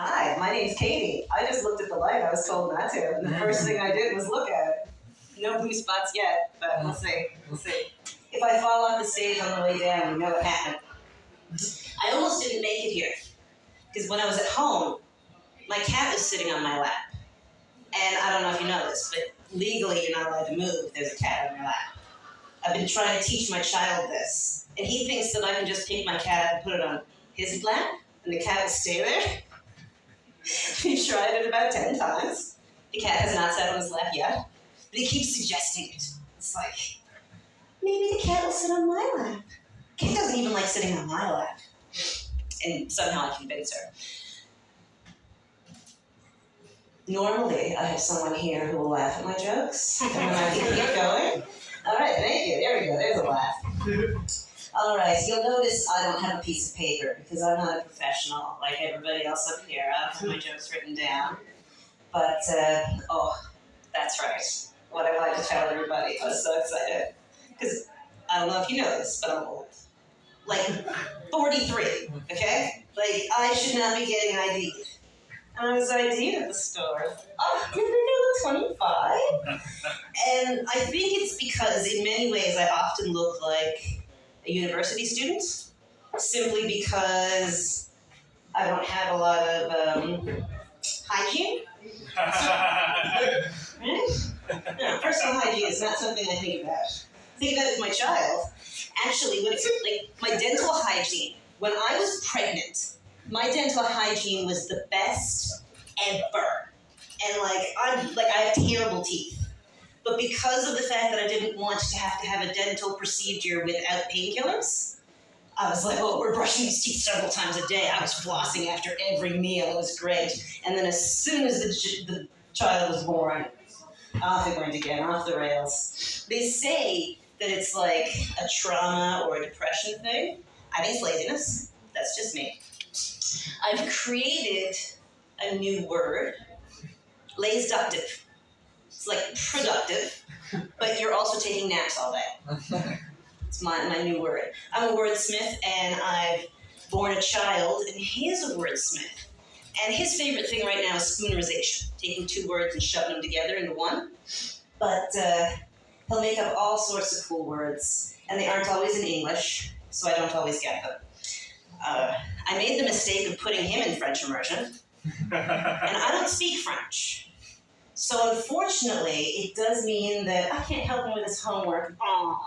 Hi, my name's Katie. I just looked at the light. I was told not to. And the first thing I did was look at it. No blue spots yet, but we'll see. We'll see. If I fall off the stage on the way down, you know what happened. I almost didn't make it here. Because when I was at home, my cat was sitting on my lap. And I don't know if you know this, but legally you're not allowed to move if there's a cat on your lap. I've been trying to teach my child this. And he thinks that I can just take my cat and put it on his lap, and the cat will stay there. We've tried it about 10 times. The cat has not sat on his lap yet, but he keeps suggesting it. It's like, maybe the cat will sit on my lap. The cat doesn't even like sitting on my lap. And somehow I convince her. Normally, I have someone here who will laugh at my jokes, and then I can keep going. All right, thank you. There we go. There's a laugh. All right, you'll notice I don't have a piece of paper because I'm not a professional like everybody else up here. I don't have my jokes written down. But, that's right. What I like to tell everybody. I was so excited. Because I don't know if you know this, but I'm old. Like 43, okay? Like, I should not be getting ID'd. And I was ID'd at the store. Oh, did they know 25? And I think it's because in many ways I often look like a university student, simply because I don't have a lot of hygiene. Right? No, personal hygiene is not something I think about. I think about it with my child. Actually, when it's like my dental hygiene, when I was pregnant, my dental hygiene was the best ever. And I have terrible teeth. But because of the fact that I didn't want to have a dental procedure without painkillers, I was like, oh, we're brushing these teeth several times a day. I was flossing after every meal. It was great. And then as soon as the child was born, off it went again, off the rails. They say that it's like a trauma or a depression thing. I think it's laziness. That's just me. I've created a new word, laseductive. It's like productive, but you're also taking naps all day. It's my new word. I'm a wordsmith, and I've born a child, and he is a wordsmith. And his favorite thing right now is spoonerization, taking two words and shoving them together into one. But he'll make up all sorts of cool words, and they aren't always in English, so I don't always get them. I made the mistake of putting him in French immersion, and I don't speak French. So unfortunately, it does mean that I can't help him with his homework. Aww.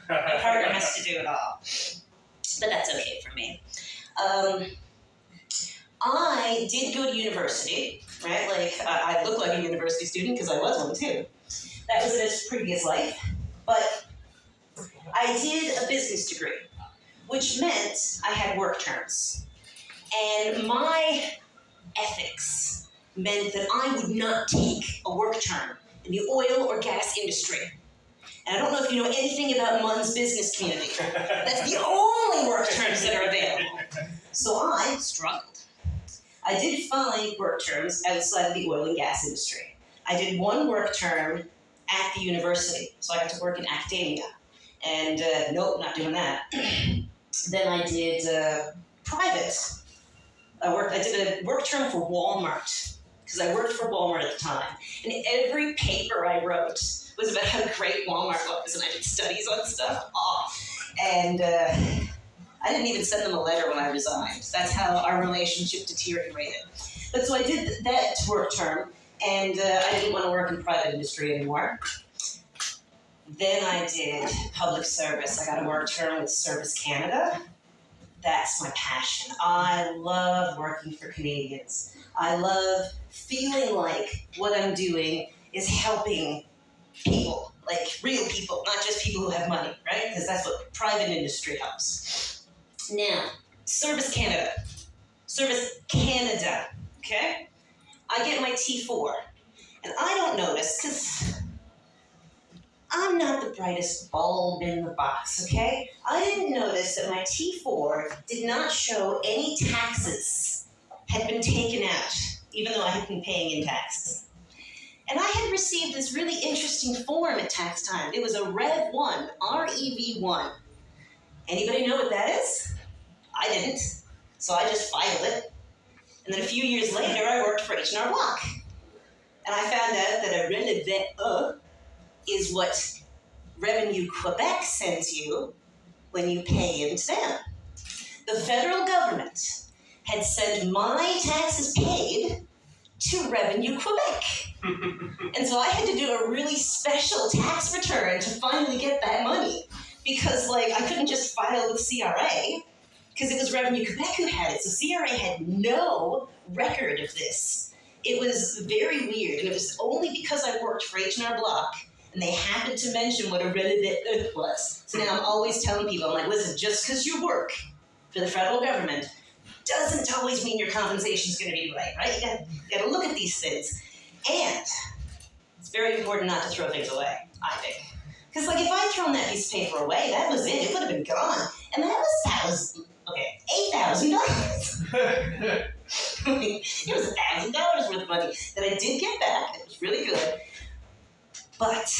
My partner has to do it all. But that's okay for me. I did go to university, right? I look like a university student because I was one too. That was in a previous life. But I did a business degree, which meant I had work terms. And my ethics meant that I would not take a work term in the oil or gas industry. And I don't know if you know anything about Munn's business community. That's the only work terms that are available. So I struggled. I did find work terms outside of the oil and gas industry. I did one work term at the university, so I got to work in academia. And nope, not doing that. Then I did private. I did a work term for Walmart, because I worked for Walmart at the time. And every paper I wrote was about how great Walmart was, and I did studies on stuff. And I didn't even send them a letter when I resigned. That's how our relationship deteriorated. But so I did that work term, and I didn't want to work in private industry anymore. Then I did public service. I got a work term with Service Canada. That's my passion. I love working for Canadians. I love feeling like what I'm doing is helping people, like real people, not just people who have money, right? Because that's what private industry helps. Now, Service Canada, okay? I get my T4, and I don't notice, because I'm not the brightest bulb in the box, okay? I didn't notice that my T4 did not show any taxes had been taken out, even though I had been paying in taxes. And I had received this really interesting form at tax time. It was a Rev 1, REV1. Anybody know what that is? I didn't, so I just filed it. And then a few years later, I worked for H&R Block. And I found out that a relevant is what Revenue Quebec sends you when you pay into them. The federal government had sent my taxes paid to Revenue Quebec. And so I had to do a really special tax return to finally get that money. Because I couldn't just file with CRA, because it was Revenue Quebec who had it. So CRA had no record of this. It was very weird, and it was only because I worked for H&R Block, and they happened to mention what a relevant was. So now I'm always telling people, I'm like, listen, just because you work for the federal government doesn't always mean your compensation is going to be right? You got to look at these things. And it's very important not to throw things away, I think. Because if I'd thrown that piece of paper away, that was it. It would have been gone. And that was $8,000. It was $1,000 worth of money that I did get back. It was really good. But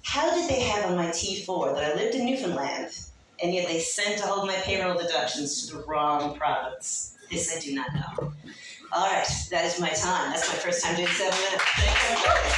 how did they have on my T4 that I lived in Newfoundland, and yet they sent all of my payroll deductions to the wrong province? This I do not know. All right, that is my time. That's my first time doing 7 minutes. Thank you, everybody.